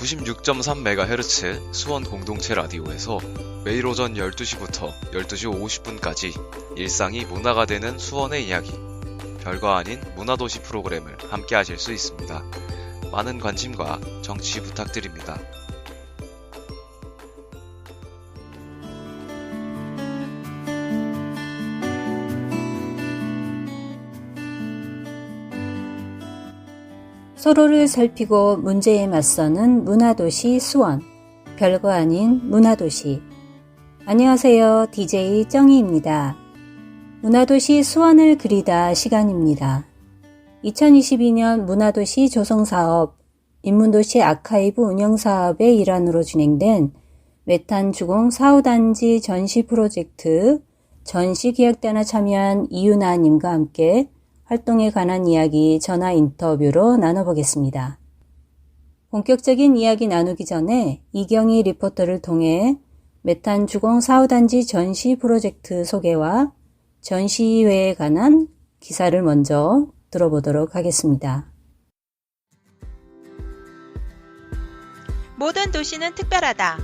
96.3MHz 수원 공동체 라디오에서 매일 오전 12시부터 12시 50분까지 일상이 문화가 되는 수원의 이야기, 별거 아닌 문화도시 프로그램을 함께 하실 수 있습니다. 많은 관심과 정치 부탁드립니다. 서로를 살피고 문제에 맞서는 문화도시 수원, 별거 아닌 문화도시. 안녕하세요. DJ 정희입니다. 문화도시 수원을 그리다 시간입니다. 2022년 문화도시 조성사업, 인문도시 아카이브 운영사업의 일환으로 진행된 메탄 주공 4호단지 전시 프로젝트 전시기획단에 참여한 이윤아님과 함께 활동에 관한 이야기 전화 인터뷰로 나눠보겠습니다. 본격적인 이야기 나누기 전에 이경희 리포터를 통해 메탄 주공 4호단지 전시 프로젝트 소개와 전시회에 관한 기사를 먼저 들어보도록 하겠습니다. 모든 도시는 특별하다.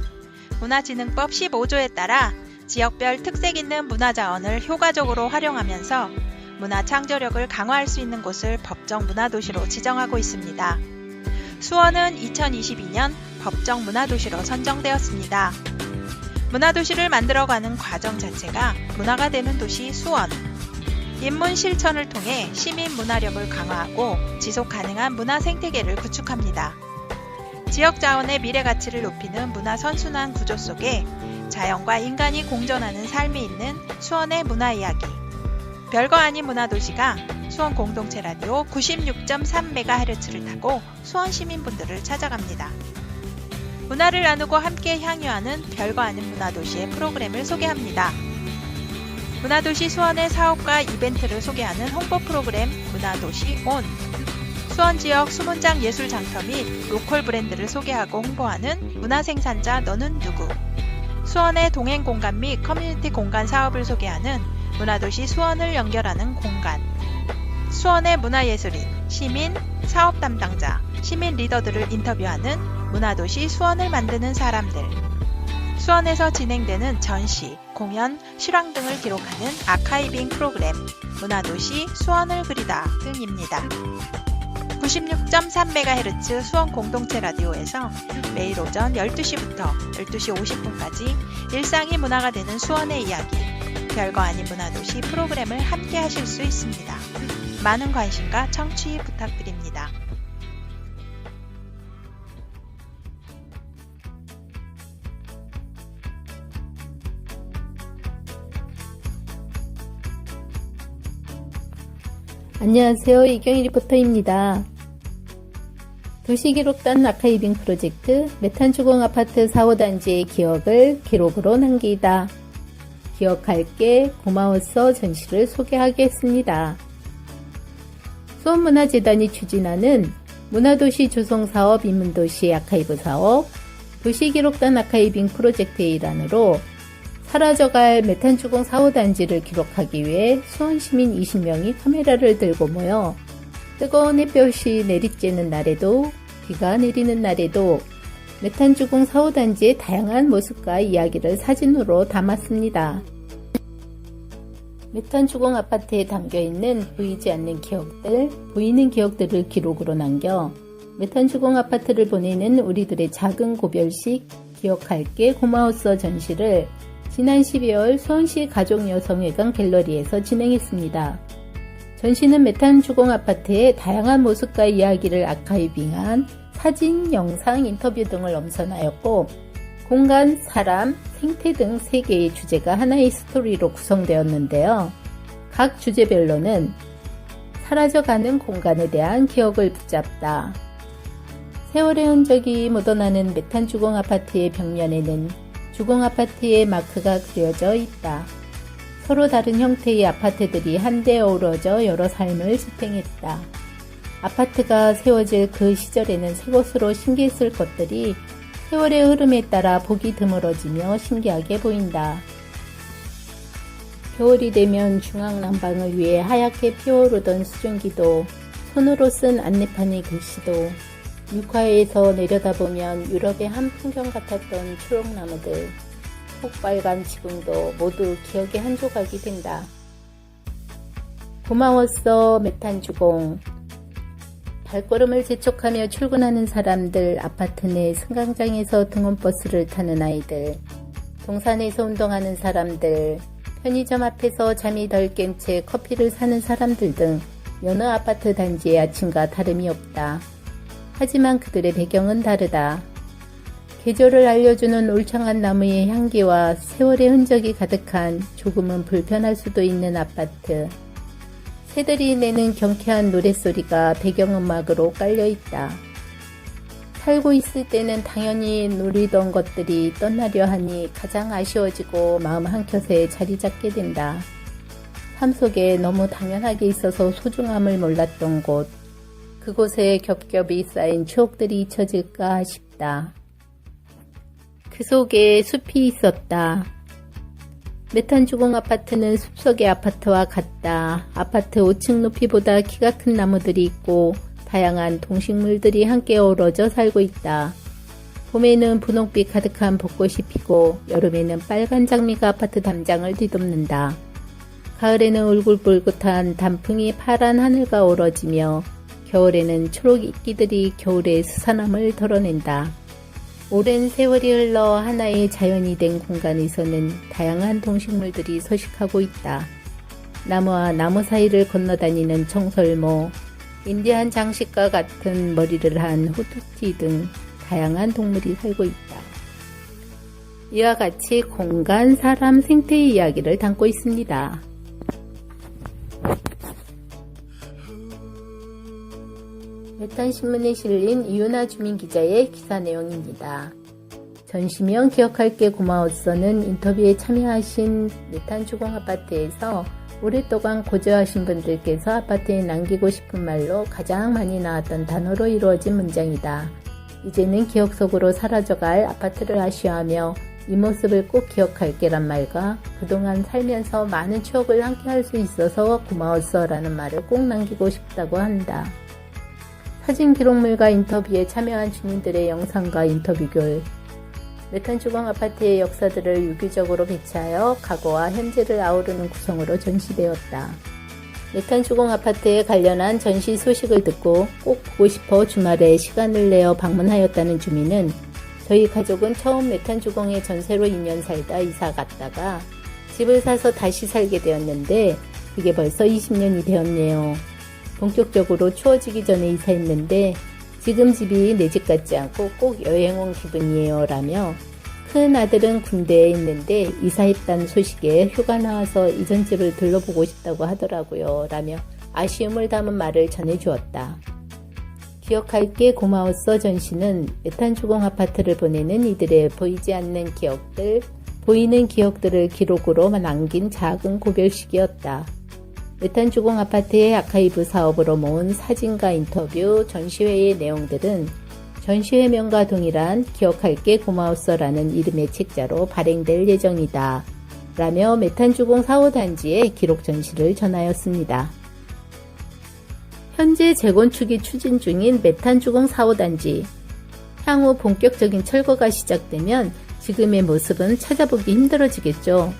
문화진흥법 15조에 따라 지역별 특색 있는 문화자원을 효과적으로 활용하면서 문화 창조력을 강화할 수 있는 곳을 법정 문화도시로 지정하고 있습니다. 수원은 2022년 법정 문화도시로 선정되었습니다. 문화도시를 만들어가는 과정 자체가 문화가 되는 도시 수원. 인문 실천을 통해 시민 문화력을 강화하고 지속 가능한 문화 생태계를 구축합니다. 지역 자원의 미래 가치를 높이는 문화 선순환 구조 속에 자연과 인간이 공존하는 삶이 있는 수원의 문화 이야기. 별거 아닌 문화도시가 수원 공동체 라디오 96.3MHz를 타고 수원 시민분들을 찾아갑니다. 문화를 나누고 함께 향유하는 별거 아닌 문화도시의 프로그램을 소개합니다. 문화도시 수원의 사업과 이벤트를 소개하는 홍보 프로그램 문화도시 온. 수원 지역 수문장 예술 장터 및 로컬 브랜드를 소개하고 홍보하는 문화생산자 너는 누구. 수원의 동행 공간 및 커뮤니티 공간 사업을 소개하는 문화도시 수원을 연결하는 공간. 수원의 문화예술인, 시민, 사업 담당자, 시민 리더들을 인터뷰하는 문화도시 수원을 만드는 사람들. 수원에서 진행되는 전시, 공연, 실황 등을 기록하는 아카이빙 프로그램 문화도시 수원을 그리다 등입니다. 96.3MHz 수원 공동체 라디오에서 매일 오전 12시부터 12시 50분까지 일상이 문화가 되는 수원의 이야기, 별거 아닌 문화도시 프로그램을 함께 하실 수 있습니다. 많은 관심과 청취 부탁드립니다. 안녕하세요. 이경희 리포터입니다. 도시기록단 아카이빙 프로젝트 메탄 주공 아파트 4호단지의 기억을 기록으로 남기다. 기억할게 고마웠어 전시를 소개하겠습니다. 수원문화재단이 추진하는 문화도시 조성사업 인문도시 아카이브 사업, 도시기록단 아카이빙 프로젝트의 일환으로 사라져갈 메탄 주공 4호단지를 기록하기 위해 수원시민 20명이 카메라를 들고 모여 뜨거운 햇볕이 내리쬐는 날에도 비가 내리는 날에도 메탄 주공 4호단지의 다양한 모습과 이야기를 사진으로 담았습니다. 메탄 주공 아파트에 담겨있는 보이지 않는 기억들, 보이는 기억들을 기록으로 남겨 메탄 주공 아파트를 보내는 우리들의 작은 고별식 기억할게 고마웠어 전시를 지난 12월 수원시 가족여성회관 갤러리에서 진행했습니다. 전시는 메탄 주공 아파트의 다양한 모습과 이야기를 아카이빙한 사진, 영상, 인터뷰 등을 엄선하였고 공간, 사람, 생태 등 3개의 주제가 하나의 스토리로 구성되었는데요. 각 주제별로는 사라져가는 공간에 대한 기억을 붙잡다. 세월의 흔적이 묻어나는 메탄 주공 아파트의 벽면에는 주공 아파트의 마크가 그려져 있다. 서로 다른 형태의 아파트들이 한데 어우러져 여러 삶을 지탱했다. 아파트가 세워질 그 시절에는 새 것으로 신기했을 것들이 세월의 흐름에 따라 보기 드물어지며 신기하게 보인다. 겨울이 되면 중앙 난방을 위해 하얗게 피어오르던 수증기도 손으로 쓴 안내판의 글씨도 육하에서 내려다보면 유럽의 한 풍경 같았던 초록나무들, 폭발간 지붕도 모두 기억의 한 조각이 된다. 고마웠어, 메탄 주공. 발걸음을 재촉하며 출근하는 사람들, 아파트 내 승강장에서 등원버스를 타는 아이들, 동산에서 운동하는 사람들, 편의점 앞에서 잠이 덜 깬 채 커피를 사는 사람들 등 여느 아파트 단지의 아침과 다름이 없다. 하지만 그들의 배경은 다르다. 계절을 알려주는 울창한 나무의 향기와 세월의 흔적이 가득한 조금은 불편할 수도 있는 아파트. 새들이 내는 경쾌한 노랫소리가 배경음악으로 깔려있다. 살고 있을 때는 당연히 누리던 것들이 떠나려 하니 가장 아쉬워지고 마음 한켠에 자리 잡게 된다. 삶 속에 너무 당연하게 있어서 소중함을 몰랐던 곳, 그곳에 겹겹이 쌓인 추억들이 잊혀질까 싶다. 그 속에 숲이 있었다. 메탄주공 아파트는 숲속의 아파트와 같다. 아파트 5층 높이보다 키가 큰 나무들이 있고 다양한 동식물들이 함께 어우러져 살고 있다. 봄에는 분홍빛 가득한 벚꽃이 피고 여름에는 빨간 장미가 아파트 담장을 뒤덮는다. 가을에는 울긋불긋한 단풍이 파란 하늘과 어우러지며 겨울에는 초록 이끼들이 겨울의 스산함을 덜어낸다. 오랜 세월이 흘러 하나의 자연이 된 공간에서는 다양한 동식물들이 서식하고 있다. 나무와 나무 사이를 건너다니는 청설모, 인디안 장식과 같은 머리를 한 후투티 등 다양한 동물이 살고 있다. 이와 같이 공간, 사람, 생태의 이야기를 담고 있습니다. 메탄신문에 실린 이윤아 주민기자의 기사 내용입니다. 전시명 기억할게 고마웠어는 인터뷰에 참여하신 메탄주공아파트에서 오랫동안 거주하신 분들께서 아파트에 남기고 싶은 말로 가장 많이 나왔던 단어로 이루어진 문장이다. 이제는 기억 속으로 사라져갈 아파트를 아쉬워하며 이 모습을 꼭 기억할게란 말과 그동안 살면서 많은 추억을 함께 할 수 있어서 고마웠어 라는 말을 꼭 남기고 싶다고 한다. 사진 기록물과 인터뷰에 참여한 주민들의 영상과 인터뷰글, 메탄주공 아파트의 역사들을 유기적으로 배치하여 과거와 현재를 아우르는 구성으로 전시되었다. 메탄주공 아파트에 관련한 전시 소식을 듣고 꼭 보고 싶어 주말에 시간을 내어 방문하였다는 주민은 저희 가족은 처음 메탄주공에 전세로 2년 살다 이사 갔다가 집을 사서 다시 살게 되었는데 그게 벌써 20년이 되었네요. 본격적으로 추워지기 전에 이사했는데 지금 집이 내 집 같지 않고 꼭 여행 온 기분이에요 라며 큰 아들은 군대에 있는데 이사했다는 소식에 휴가 나와서 이전 집을 둘러보고 싶다고 하더라고요 라며 아쉬움을 담은 말을 전해주었다. 기억할게 고마웠어 전시는 메탄주공 아파트를 보내는 이들의 보이지 않는 기억들, 보이는 기억들을 기록으로 남긴 작은 고별식이었다. 메탄주공 아파트의 아카이브 사업으로 모은 사진과 인터뷰, 전시회의 내용들은 전시회명과 동일한 기억할게 고마웠어라는 이름의 책자로 발행될 예정이다. 라며 메탄주공 4호단지의 기록 전시를 전하였습니다. 현재 재건축이 추진 중인 메탄주공 4호단지. 향후 본격적인 철거가 시작되면 지금의 모습은 찾아보기 힘들어지겠죠.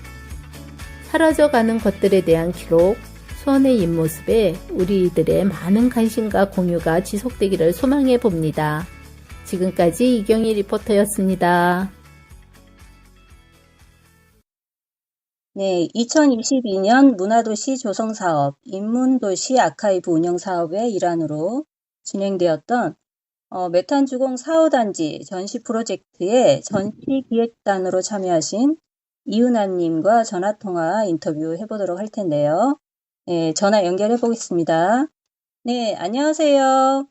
사라져가는 것들에 대한 기록, 수원의 입모습에 우리들의 많은 관심과 공유가 지속되기를 소망해 봅니다. 지금까지 이경희 리포터였습니다. 네, 2022년 문화도시 조성사업, 인문도시 아카이브 운영사업의 일환으로 진행되었던 메탄주공 4호단지 전시 프로젝트의 전시기획단으로 참여하신 이윤아님과 전화통화 인터뷰 해보도록 할 텐데요. 네, 전화 연결해 보겠습니다. 네, 안녕하세요.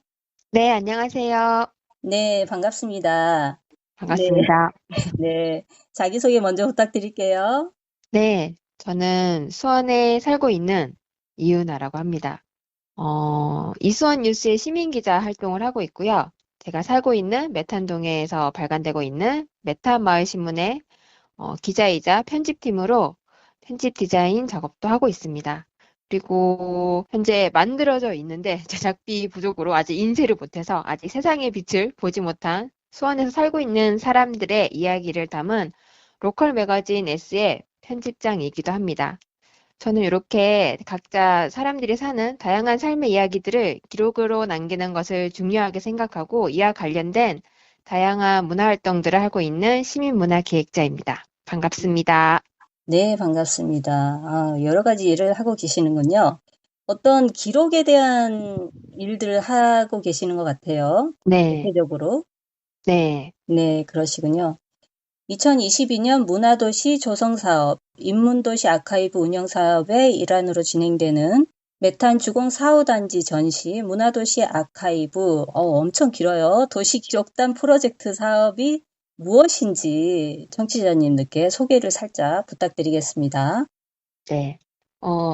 네, 안녕하세요. 네, 반갑습니다. 반갑습니다. 네, 자기소개 먼저 부탁드릴게요. 네, 저는 수원에 살고 있는 이윤아라고 합니다. 이수원 뉴스의 시민기자 활동을 하고 있고요. 제가 살고 있는 메탄동에서 발간되고 있는 메탄마을신문의 기자이자 편집팀으로 편집 디자인 작업도 하고 있습니다. 그리고 현재 만들어져 있는데 제작비 부족으로 아직 인쇄를 못해서 아직 세상의 빛을 보지 못한 수원에서 살고 있는 사람들의 이야기를 담은 로컬 매거진 S의 편집장이기도 합니다. 저는 이렇게 각자 사람들이 사는 다양한 삶의 이야기들을 기록으로 남기는 것을 중요하게 생각하고 이와 관련된 다양한 문화활동들을 하고 있는 시민문화기획자입니다. 반갑습니다. 네, 반갑습니다. 여러 가지 일을 하고 계시는군요. 어떤 기록에 대한 일들을 하고 계시는 것 같아요. 네, 대표적으로. 네, 네, 그러시군요. 2022년 문화도시 조성사업, 인문도시 아카이브 운영사업의 일환으로 진행되는 메탄 주공 4호단지 전시 문화도시 아카이브, 엄청 길어요. 도시기록단 프로젝트 사업이 무엇인지 청취자님들께 소개를 살짝 부탁드리겠습니다. 네.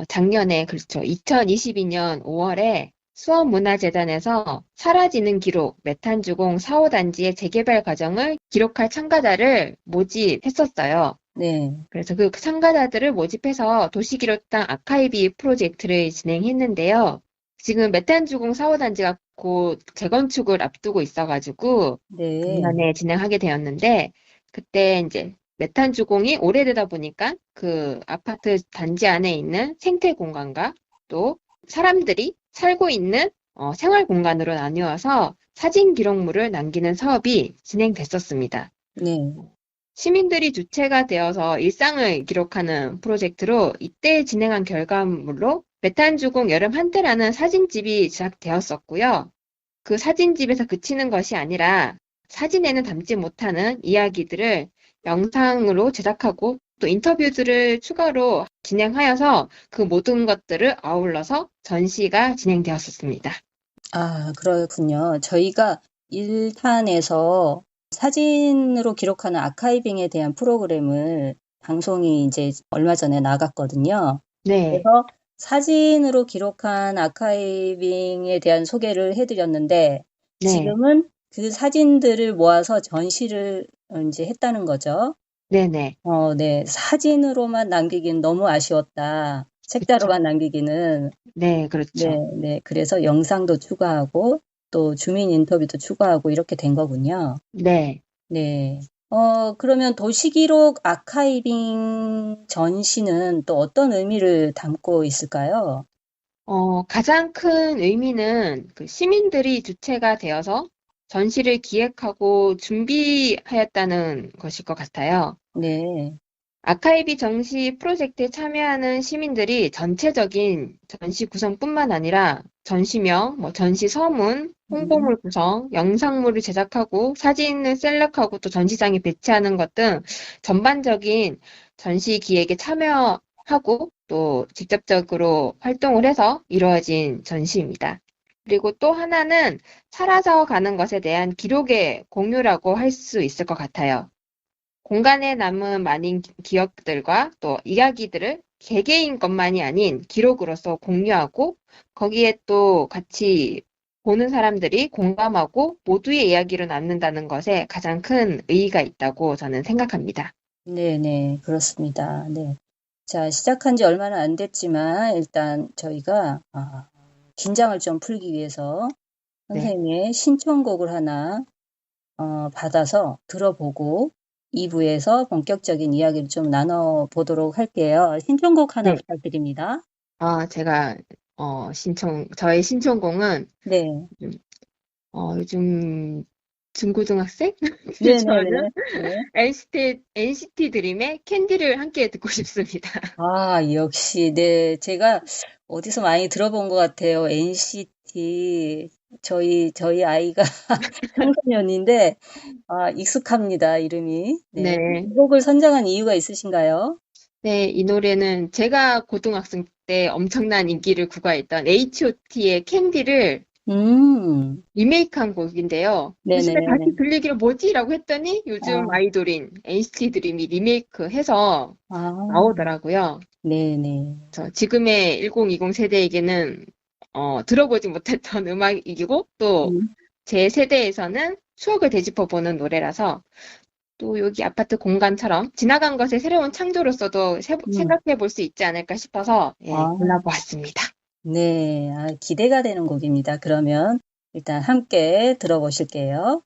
작년에, 그렇죠. 2022년 5월에 수원문화재단에서 사라지는 기록 메탄주공 4호단지의 재개발 과정을 기록할 참가자를 모집했었어요. 네, 그래서 그 참가자들을 모집해서 도시기록단 아카이브 프로젝트를 진행했는데요. 지금 메탄주공 4호단지가 곧 재건축을 앞두고 있어가지고 네, 작년에 진행하게 되었는데 그때 이제 메탄 주공이 오래되다 보니까 그 아파트 단지 안에 있는 생태 공간과 또 사람들이 살고 있는 생활 공간으로 나뉘어서 사진 기록물을 남기는 사업이 진행됐었습니다. 네, 시민들이 주체가 되어서 일상을 기록하는 프로젝트로 이때 진행한 결과물로 메탄 주공 여름 한때라는 사진집이 제작되었었고요. 그 사진집에서 그치는 것이 아니라 사진에는 담지 못하는 이야기들을 영상으로 제작하고 또 인터뷰들을 추가로 진행하여서 그 모든 것들을 아울러서 전시가 진행되었었습니다. 그렇군요. 저희가 1탄에서 사진으로 기록하는 아카이빙에 대한 프로그램을 방송이 이제 얼마 전에 나갔거든요. 네, 그래서 사진으로 기록한 아카이빙에 대한 소개를 해드렸는데 네, 지금은 그 사진들을 모아서 전시를 이제 했다는 거죠. 네네, 네. 사진으로만 남기기는 너무 아쉬웠다. 책자로만 남기기는. 네, 그렇죠. 네, 네. 그래서 영상도 추가하고 또 주민 인터뷰도 추가하고 이렇게 된 거군요. 네. 네. 그러면 도시기록 아카이빙 전시는 또 어떤 의미를 담고 있을까요? 가장 큰 의미는 그 시민들이 주체가 되어서 전시를 기획하고 준비하였다는 것일 것 같아요. 네, 아카이브 전시 프로젝트에 참여하는 시민들이 전체적인 전시 구성뿐만 아니라 전시명, 전시 서문, 홍보물 구성, 영상물을 제작하고 사진을 셀렉하고 또 전시장에 배치하는 것 등 전반적인 전시 기획에 참여하고 또 직접적으로 활동을 해서 이루어진 전시입니다. 그리고 또 하나는 사라져가는 것에 대한 기록의 공유라고 할 수 있을 것 같아요. 공간에 남은 많은 기억들과 또 이야기들을 개개인 것만이 아닌 기록으로서 공유하고 거기에 또 같이 보는 사람들이 공감하고 모두의 이야기로 남는다는 것에 가장 큰 의의가 있다고 저는 생각합니다. 네, 네, 그렇습니다. 네. 자, 시작한 지 얼마나 안 됐지만 일단 저희가 긴장을 좀 풀기 위해서 네. 선생님의 신청곡을 하나 받아서 들어보고 2부에서 본격적인 이야기를 좀 나눠보도록 할게요. 신청곡 하나 네. 부탁드립니다. 제가 저의 신청곡은 네, 요즘 중고등학생? 네, 네, 저는 네. NCT 드림의 캔디를 함께 듣고 싶습니다. 역시, 네. 제가 어디서 많이 들어본 것 같아요. NCT. 저희 아이가 청소년인데, 익숙합니다, 이름이. 네. 네. 이 곡을 선정한 이유가 있으신가요? 네, 이 노래는 제가 고등학생 때 엄청난 인기를 구가했던 H.O.T의 캔디를 리메이크한 곡인데요. 요즘에 네네네. 다시 들리기를 뭐지라고 했더니 요즘 아. 아이돌인 NCT 드림이 리메이크해서 나오더라고요. 네네. 지금의 1020 세대에게는 들어보지 못했던 음악이고 또 제 세대에서는 추억을 되짚어보는 노래라서 또 여기 아파트 공간처럼 지나간 것의 새로운 창조로서도 생각해 볼 수 있지 않을까 싶어서 예, 아, 골라보았습니다. 네. 기대가 되는 곡입니다. 그러면 일단 함께 들어보실게요.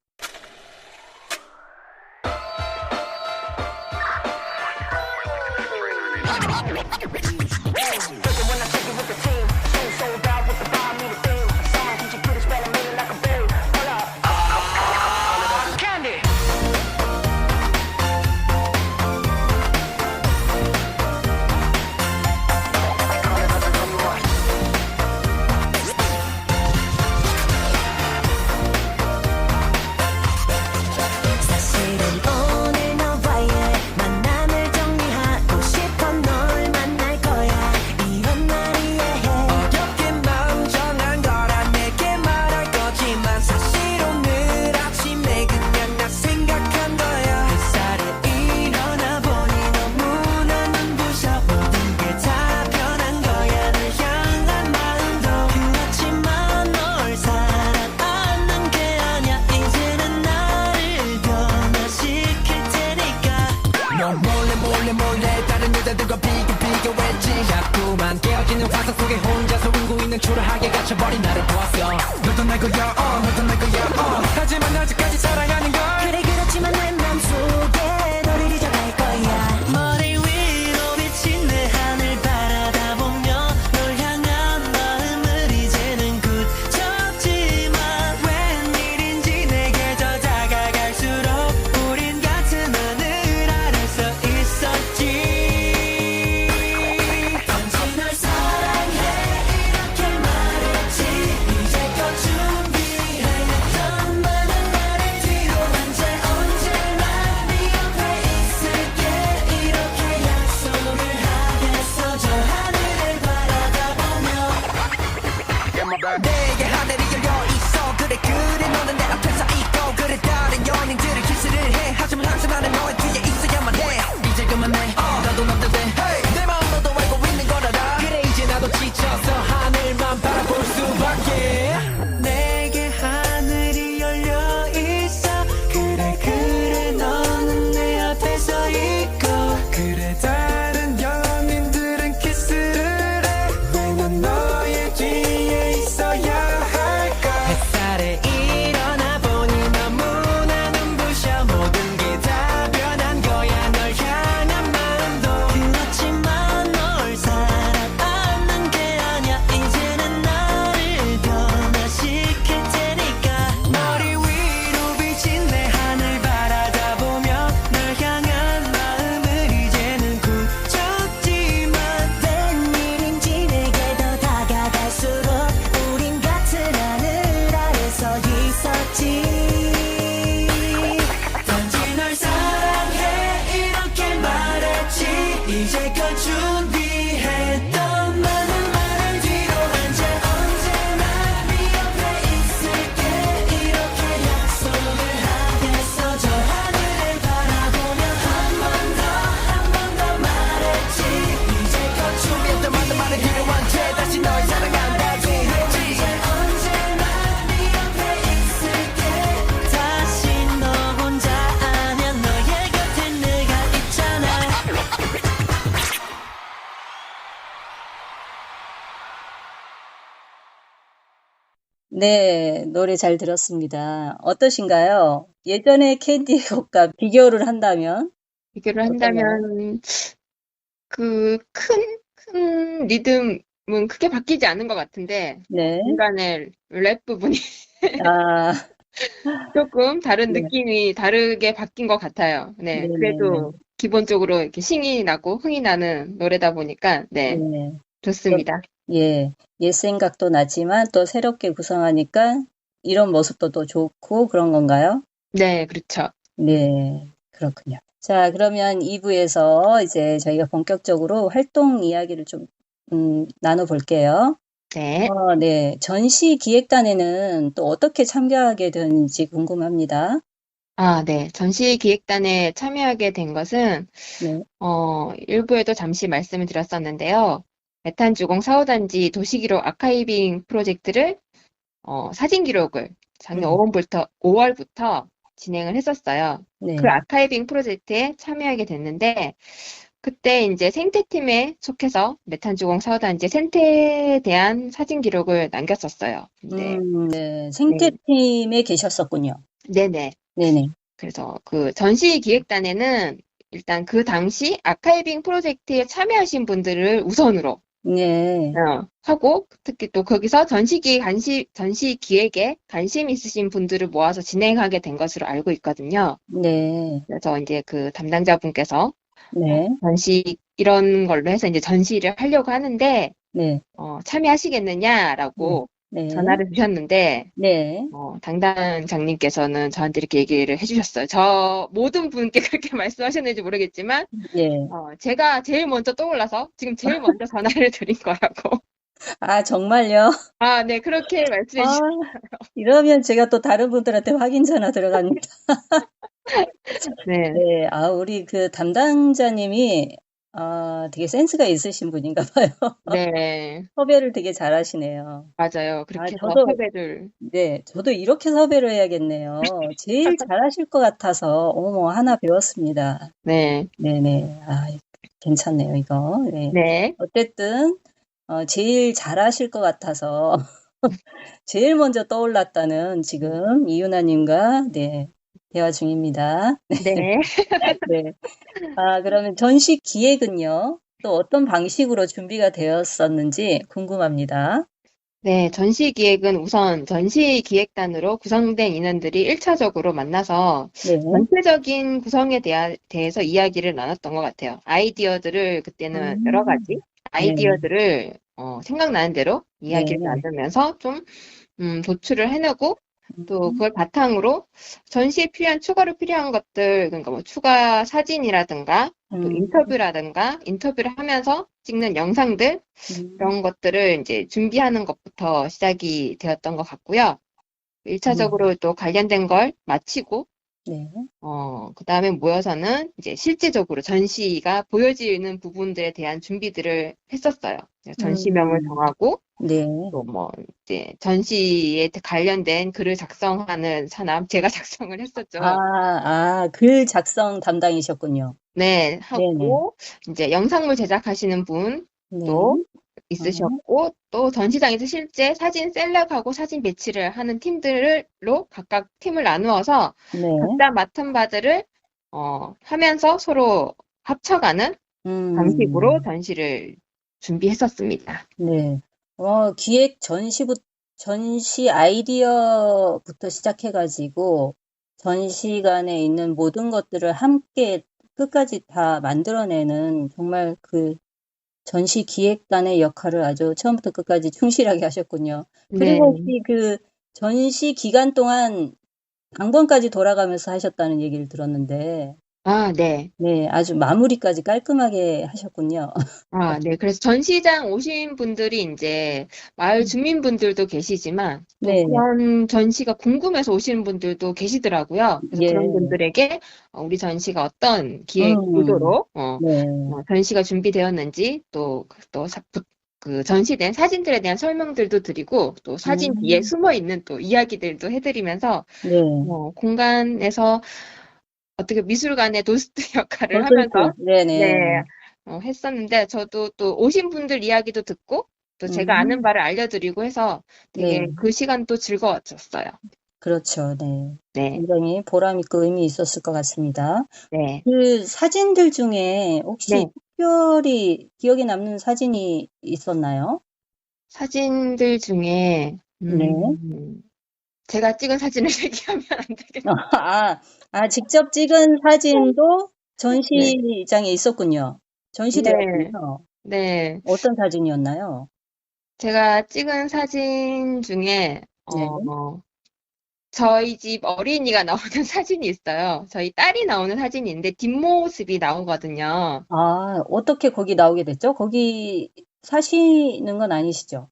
사실은 오늘 너와의 만남을 정리하고 싶어 널 만날 거야 이런 날이 어렵게 마음 정한 거라 내게 말할 거지만 사실 오늘 아침에 그냥 나 생각한 거야 햇살에 일어나 보니 너무나 눈부셔 모든 게 다 변한 거야 널 향한 마음도 그렇지만 널 사랑하는 게 아냐 이제는 나를 변화시킬 테니까 너 몰래 다른 여자들과 비교했지 자꾸만 깨어지는 화상 속에 혼자서 울고 있는 초라하게 갇혀버린 나를 보았어 너도 날 거야 너도 날 거야 하지만 아직까지 사랑하는 걸 그래 그렇지만 내 맘속에 너를 잊어갈 거야 머리 위로 비친 내 하늘 바라다 보며 널 향한 마음을 이제는 굳혔지만 웬일인지 내게 더 다가갈수록 우린 같은 하늘 아래서 있었지 던진 널 사랑해 이렇게 말했지 이제껏 준비했던 많은 말을 뒤로 한 채 언제나 네 옆에 있을게 이렇게 약속을 하겠어 저 하늘을 바라다 보며 내게 하늘이 열려 있어 그래 너는 내 앞에서 있고 그래 다른 연인들을 키스를 해 하지만 항상 나는 너의 뒤에 있어야만 해 이제 그만해 나도 남들 돼내 마음 너도 알고 있는 걸 알아 그래 이제 나도 지쳐서 하늘만 바라볼 수밖에 내게 하늘이 열려 있어 그래 너는 내 앞에서 있고 그래 다른 연인들은 키스를 해왜난 너의 뒤에 있어야 할까 햇살에 일어나 보니 너무나 눈부셔 모든 게 다 변한 거야 널 향한 마음도 그렇지만 널 사랑하는 게 아냐 이제는 나를 변화시킬 테니까 머리 위로 비친 내 하늘 바라다 보며 널 향한 마음을 이제는 굳혔지만 웬일인지 내게 더 다가갈수록 우린 같은 하늘 아래서 있었지 단지 널 사랑해 이렇게 말했지 이제껏 준비했던 많은 말을 뒤로 한 채 언제나 네 옆에 있을게 이렇게 약속을 하겠어 저 하늘을 바라보며 한 번 더 말했지 이제껏 준비했던 많은 말을 뒤로 한 채 다시 널 사랑한다고 했지 이제 언제나 네 옆에 있을게 다시 너 혼자 아냐 너의 곁에 내가 있잖아 네, 노래 잘 들었습니다. 어떠신가요? 예전의 캔디의 곡과 비교를 한다면 비교를 어떤가요? 한다면 그 큰 리듬은 크게 바뀌지 않은 것 같은데 네. 중간에 랩 부분이 아, 조금 다른 네. 느낌이 다르게 바뀐 것 같아요. 네, 네네네. 그래도 기본적으로 이렇게 신이 나고 흥이 나는 노래다 보니까 네, 네. 좋습니다. 예, 옛 생각도 나지만 또 새롭게 구성하니까 이런 모습도 또 좋고 그런 건가요? 네, 그렇죠. 네, 그렇군요. 자, 그러면 2부에서 이제 저희가 본격적으로 활동 이야기를 좀 나눠볼게요. 네. 네, 전시 기획단에는 또 어떻게 참가하게 되는지 궁금합니다. 네. 전시 기획단에 참여하게 된 것은 네, 일부에도 잠시 말씀을 드렸었는데요. 메탄주공 사후단지 도시기록 아카이빙 프로젝트를 사진 기록을 작년 음. 5월부터 진행을 했었어요. 네. 그 아카이빙 프로젝트에 참여하게 됐는데, 그때 이제 생태팀에 속해서 메탄주공 사후단지 생태에 대한 사진 기록을 남겼었어요. 네. 네, 생태팀에 계셨었군요. 네네. 네네. 그래서 그 전시 기획단에는 일단 그 당시 아카이빙 프로젝트에 참여하신 분들을 우선으로 네. 하고, 특히 또 거기서 전시 기획에 관심 있으신 분들을 모아서 진행하게 된 것으로 알고 있거든요. 네. 그래서 이제 그 담당자분께서 네. 전시 이런 걸로 해서 이제 전시를 하려고 하는데 네. 참여하시겠느냐라고 네. 전화를 주셨는데 네. 담당장님께서는 저한테 이렇게 얘기를 해주셨어요. 저 모든 분께 그렇게 말씀하셨는지 모르겠지만 예. 제가 제일 먼저 떠올라서 지금 제일 먼저 전화를 드린 거라고. 아, 정말요? 네, 그렇게 말씀해 아, 주셨어요. 이러면 제가 또 다른 분들한테 확인 전화 들어갑니다. 네, 네. 우리 그 담당자님이 되게 센스가 있으신 분인가 봐요. 네, 섭외를 되게 잘하시네요. 맞아요. 그렇게 해서 저도 섭외를. 네, 저도 이렇게 섭외를 해야겠네요. 제일 잘하실 것 같아서 어머 하나 배웠습니다. 네, 네네. 괜찮네요, 이거. 네. 네, 어쨌든 제일 잘하실 것 같아서 제일 먼저 떠올랐다는 지금 이윤아님과 네, 대화 중입니다. 네. 네. 그러면 전시 기획은요? 또 어떤 방식으로 준비가 되었었는지 궁금합니다. 네, 전시 기획은 우선 전시 기획단으로 구성된 인원들이 1차적으로 만나서 네. 전체적인 구성에 대해서 이야기를 나눴던 것 같아요. 아이디어들을 그때는 여러 가지 아이디어들을 생각나는 대로 이야기를 네. 나누면서 좀 도출을 해내고 또 그걸 바탕으로 전시에 추가로 필요한 것들, 그러니까 뭐 추가 사진이라든가 또 인터뷰를 하면서 찍는 영상들, 이런 것들을 이제 준비하는 것부터 시작이 되었던 것 같고요. 1차적으로 또 관련된 걸 마치고, 네. 그 다음에 모여서는 이제 실제적으로 전시가 보여지는 부분들에 대한 준비들을 했었어요. 전시명을 정하고, 네. 또 뭐 이제 전시에 관련된 글을 작성하는 사람, 제가 작성을 했었죠. 글 작성 담당이셨군요. 네, 네네. 하고 이제 영상물 제작하시는 분도 네. 있으셨고 또 전시장에서 실제 사진 셀렉하고 사진 배치를 하는 팀들로 각각 팀을 나누어서 네. 각자 맡은 바들을 하면서 서로 합쳐가는 방식으로 전시를 준비했었습니다. 네. 기획 전시 아이디어부터 시작해가지고 전시관에 있는 모든 것들을 함께 끝까지 다 만들어내는 정말 그 전시 기획단의 역할을 아주 처음부터 끝까지 충실하게 하셨군요. 그리고 혹시 그 전시 기간 동안 당번까지 돌아가면서 하셨다는 얘기를 들었는데, 네. 네, 아주 마무리까지 깔끔하게 하셨군요. 네. 그래서 전시장 오신 분들이 이제 마을 주민분들도 계시지만 또 네. 그런 전시가 궁금해서 오시는 분들도 계시더라고요. 그래서 예. 그런 분들에게 우리 전시가 어떤 기획 의도로 네. 전시가 준비되었는지 그 전시된 사진들에 대한 설명들도 드리고 또 사진 뒤에 숨어 있는 또 이야기들도 해드리면서 네. 공간에서 어떻게 미술관의 도스트 역할을 하면서 네네. 했었는데 저도 또 오신 분들 이야기도 듣고 또 제가 아는 바를 알려드리고 해서 되게 네. 그 시간도 즐거웠었어요. 그렇죠. 네. 네, 굉장히 보람 있고 의미 있었을 것 같습니다. 네, 그 사진들 중에 혹시 네. 특별히 기억에 남는 사진이 있었나요? 사진들 중에 네. 제가 찍은 사진을 얘기하면 안 되겠네요. 직접 찍은 사진도 전시장에 있었군요. 전시되었군요. 네. 어떤 사진이었나요? 제가 찍은 사진 중에 네. 저희 집 어린이가 나오는 사진이 있어요. 저희 딸이 나오는 사진인데 뒷모습이 나오거든요. 어떻게 거기 나오게 됐죠? 거기 사시는 건 아니시죠?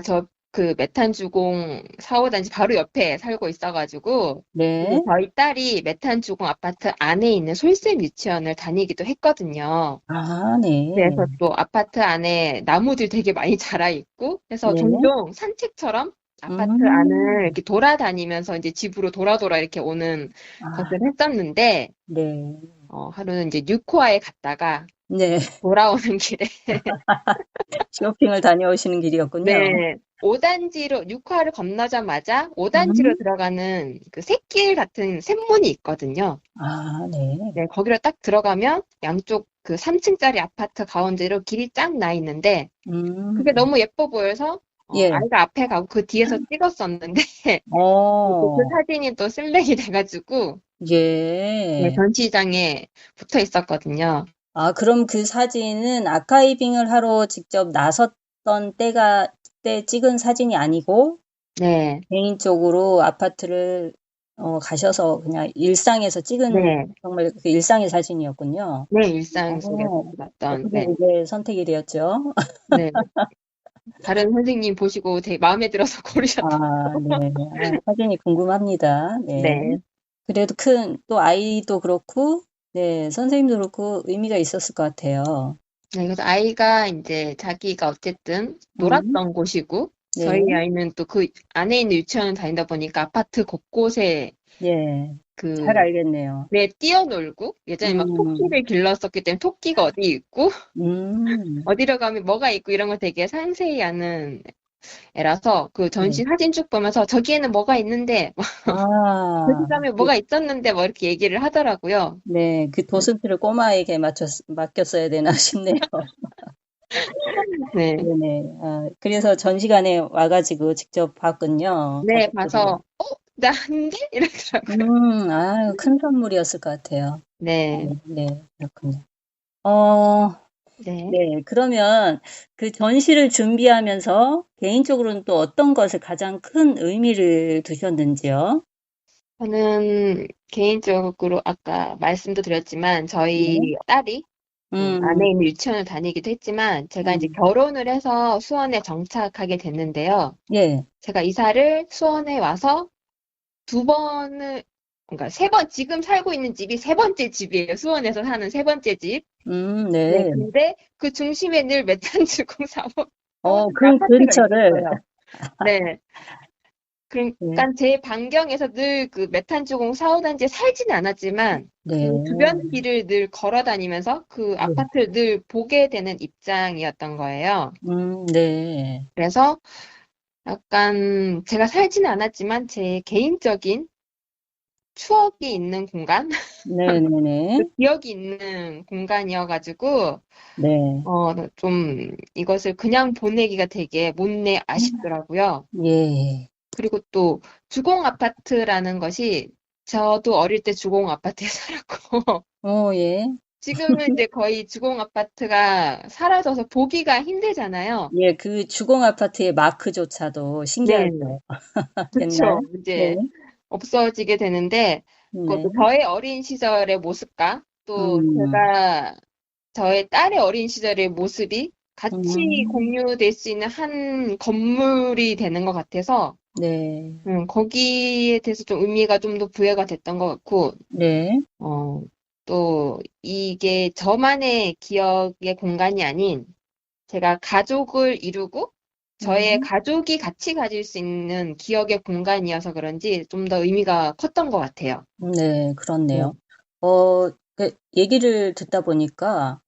저 그 메탄주공 4호단지 바로 옆에 살고 있어가지고 네. 그리고 저희 딸이 메탄주공 아파트 안에 있는 솔샘 유치원을 다니기도 했거든요. 네. 그래서 또 아파트 안에 나무들 되게 많이 자라 있고 그래서 네. 종종 산책처럼 아파트 음. 안을 이렇게 돌아다니면서 이제 집으로 돌아 이렇게 오는 아, 것을 했었는데, 네. 하루는 이제 뉴코아에 갔다가 네. 돌아오는 길에, 쇼핑을 다녀오시는 길이었군요. 네, 5단지로, 뉴코아를 건너자마자 5단지로 음. 들어가는 그 샛길 같은 샘문이 있거든요. 아, 네. 네, 거기로 딱 들어가면 양쪽 그 3층짜리 아파트 가운데로 길이 쫙 나 있는데, 그게 너무 예뻐 보여서 예. 아이가 앞에 가고 그 뒤에서 찍었었는데 그 어, 사진이 또 슬랙이 돼가지고 네, 예. 전시장에 붙어 있었거든요. 아, 그럼 그 사진은 아카이빙을 하러 직접 나섰던 때 찍은 사진이 아니고, 네, 개인적으로 아파트를 가셔서 그냥 일상에서 찍은 네, 정말 그 일상의 사진이었군요. 네, 일상 속에서 어, 봤던, 그게 네, 이제 선택이 되었죠. 네. 다른 선생님 보시고 되게 마음에 들어서 아, 고르셨던. 네. 아, 사진이 궁금합니다. 네. 네. 그래도 또 아이도 그렇고, 네, 선생님도 그렇고 의미가 있었을 것 같아요. 네, 그래서 아이가 이제 자기가 어쨌든 음, 놀았던 곳이고, 네, 저희 아이는 또 그 안에 있는 유치원을 다니다 보니까 아파트 곳곳에 예, 잘 그, 알겠네요. 네, 뛰어놀고, 예전에 막 음, 토끼를 길렀었기 때문에 토끼가 어디 있고, 음, 어디로 가면 뭐가 있고 이런 걸 되게 상세히 아는 애라서 그 네. 전시 사진 쭉 보면서 저기에는 뭐가 있는데, 저기 아, 가면 뭐가 있었는데, 뭐 이렇게 얘기를 하더라고요. 네, 그 도슨트를 꼬마에게 맡겼어야 되나 싶네요. 네. 네네. 아, 그래서 전시관에 와가지고 직접 봤군요. 네, 가족들이. 봐서, 나인데? 이러더라고요. 아유, 큰 선물이었을 것 같아요. 네, 네, 네, 그렇군요. 어, 네. 네, 그러면 그 전시를 준비하면서 개인적으로는 또 어떤 것을 가장 큰 의미를 두셨는지요? 저는 개인적으로 아까 말씀도 드렸지만, 네. 저희 딸이 음, 안에 있는 유치원을 다니기도 했지만, 제가 이제 음, 결혼을 해서 수원에 정착하게 됐는데요. 예, 제가 이사를 수원에 와서 두 번을, 그러니까 세 번, 지금 살고 있는 집이 세 번째 집이에요. 수원에서 사는 세 번째 집. 네, 네. 근데 그 중심에 늘 메탄주공 사원 아파트가 근처를, 있었어요. 네. 네, 그러니까 제 반경에서 늘 그 메탄주공 사호단지에 살지는 않았지만 네, 그 주변 길을 늘 걸어 다니면서 그 네, 아파트를 늘 보게 되는 입장이었던 거예요. 네, 그래서 약간 제가 살지는 않았지만 제 개인적인 추억이 있는 공간, 네, 네, 네, 그 기억이 있는 공간이어가지고 네, 좀 이것을 그냥 보내기가 되게 못내 아쉽더라고요. 예, 그리고 또 주공 아파트라는 것이 저도 어릴 때 주공 아파트에 살았고 예, 지금은 이제 거의 주공 아파트가 사라져서 보기가 힘들잖아요. 예, 그 주공 아파트의 마크조차도 네, 신기하죠. 옛날. 그렇죠. 네, 이제 없어지게 되는데 네, 그것도 저의 어린 시절의 모습과 또 음, 제가 저의 딸의 어린 시절의 모습이 같이 음, 공유될 수 있는 한 건물이 되는 것 같아서 네, 거기에 대해서 좀 의미가 좀 더 부여가 됐던 것 같고 네, 또 이게 저만의 기억의 공간이 아닌 제가 가족을 이루고 저의 음, 가족이 같이 가질 수 있는 기억의 공간이어서 그런지 좀 더 의미가 컸던 것 같아요. 네, 네. 그렇네요. 얘기를 듣다 보니까,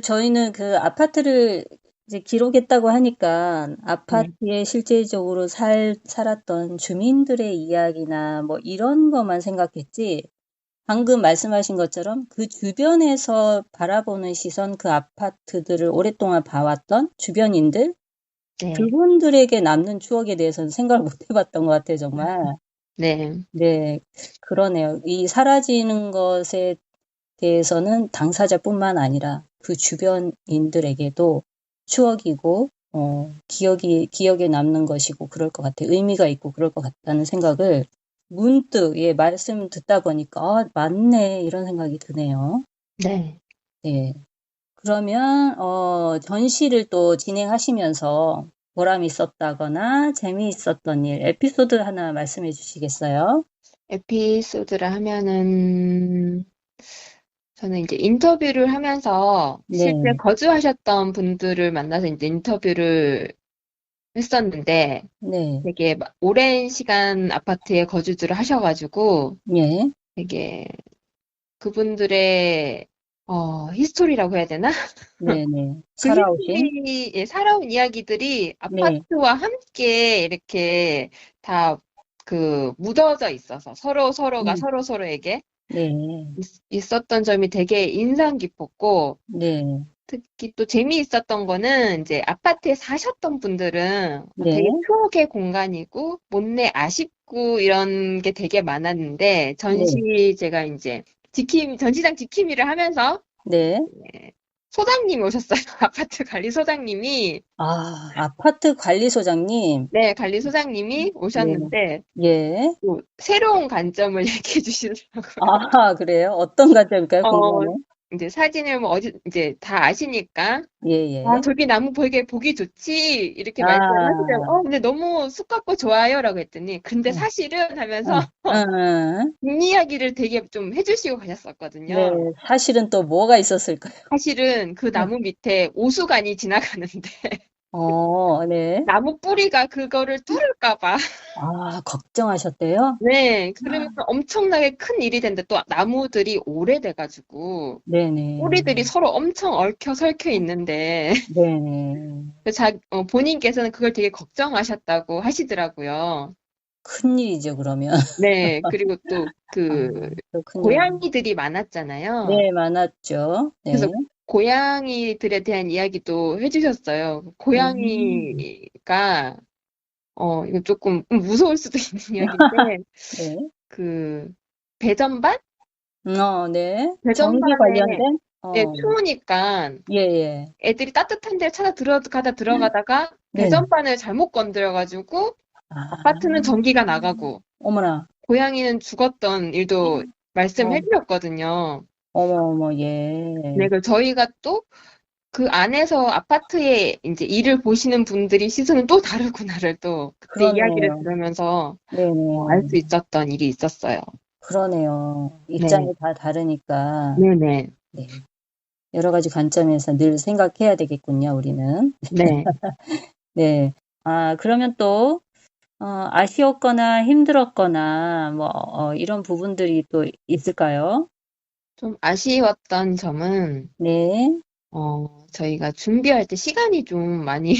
저희는 그 아파트를 이제 기록했다고 하니까 네. 아파트에 실제적으로 살았던 주민들의 이야기나 뭐 이런 것만 생각했지, 방금 말씀하신 것처럼 그 주변에서 바라보는 시선, 그 아파트들을 오랫동안 봐왔던 주변인들, 네. 그분들에게 남는 추억에 대해서는 생각을 못 해봤던 것 같아요, 정말. 네. 네, 그러네요. 이 사라지는 것에 대해서는 당사자뿐만 아니라 그 주변인들에게도 추억이고, 기억에 남는 것이고, 그럴 것 같아요. 의미가 있고, 그럴 것 같다는 생각을 문득, 예, 말씀 듣다 보니까, 맞네, 이런 생각이 드네요. 네. 네. 그러면, 전시를 또 진행하시면서 보람 있었다거나 재미있었던 일, 에피소드 하나 말씀해 주시겠어요? 에피소드를 하면은 저는 이제 인터뷰를 하면서 실제 네. 거주하셨던 분들을 만나서 이제 인터뷰를 했었는데 네, 되게 오랜 시간 아파트에 거주를 하셔가지고 예, 되게 그분들의 히스토리라고 해야 되나? 네네. 그 살아오신? 히스토리에 살아온 이야기들이 네, 아파트와 함께 이렇게 다 그 묻어져 있어서 서로가 음, 서로에게 네, 있었던 점이 되게 인상 깊었고 네, 특히 또 재미있었던 거는 이제 아파트에 사셨던 분들은 네, 되게 추억의 공간이고 못내 아쉽고 이런 게 되게 많았는데 네, 제가 이제 전시장 지킴이를 하면서 네. 예, 소장님이 오셨어요. 아파트 관리 소장님이. 아, 아파트 관리소장님. 네, 관리 소장님이 네, 오셨는데 예. 또 새로운 관점을 얘기해 주시더라고요. 아, 그래요? 어떤 관점일까요? 어, 궁금하네. 이제 사진을 뭐 이제 다 아시니까 예, 예. 저기 나무 보기 좋지 이렇게 말씀을 아, 하시더라고요. 근데 너무 숲 같고 좋아요라고 했더니 근데 응, 사실은 하면서 응, 응. 뒷이야기를 되게 좀 해주시고 네, 가셨었거든요. 사실은 또 뭐가 있었을까요? 사실은 그 네. 나무 밑에 오수관이 지나가는데 네. 나무 뿌리가 그거를 뚫을까 봐. 아, 걱정하셨대요? 네, 그러면 엄청나게 큰 일이 된대. 또 나무들이 오래돼가지고 뿌리들이 네네. 서로 엄청 얽혀 설켜 있는데 네네. 본인께서는 그걸 되게 걱정하셨다고 하시더라고요. 큰일이죠, 그러면. 네, 그리고 또 아, 그 그렇군요. 고양이들이 많았잖아요. 네, 많았죠. 그래서 네. 고양이들에 대한 이야기도 해주셨어요. 음, 고양이가 이거 조금 무서울 수도 있는 이야기인데 네. 그 배전반? 네. 전기 배전반에 관련된? 예, 추우니까 예, 예. 애들이 따뜻한 데 찾아 들어가다가 네. 배전반을 잘못 건드려가지고 아, 아파트는 전기가 나가고 어머나. 고양이는 죽었던 일도 말씀해 어, 주셨거든요. 어머, 네, 예. 그 저희가 또 그 안에서 아파트에 이제 일을 보시는 분들이 시선은 또 다르구나를 또 그때 이야기를 그러네요. 들으면서 알 네네. 수 있었던 일이 있었어요. 그러네요. 네, 입장이 다 다르니까, 네네, 네. 여러 가지 관점에서 늘 생각해야 되겠군요, 우리는. 네. 네. 아, 그러면 또, 아쉬웠거나 힘들었거나, 뭐, 이런 부분들이 또 있을까요? 좀 아쉬웠던 점은 네. 저희가 준비할 때 시간이 좀 많이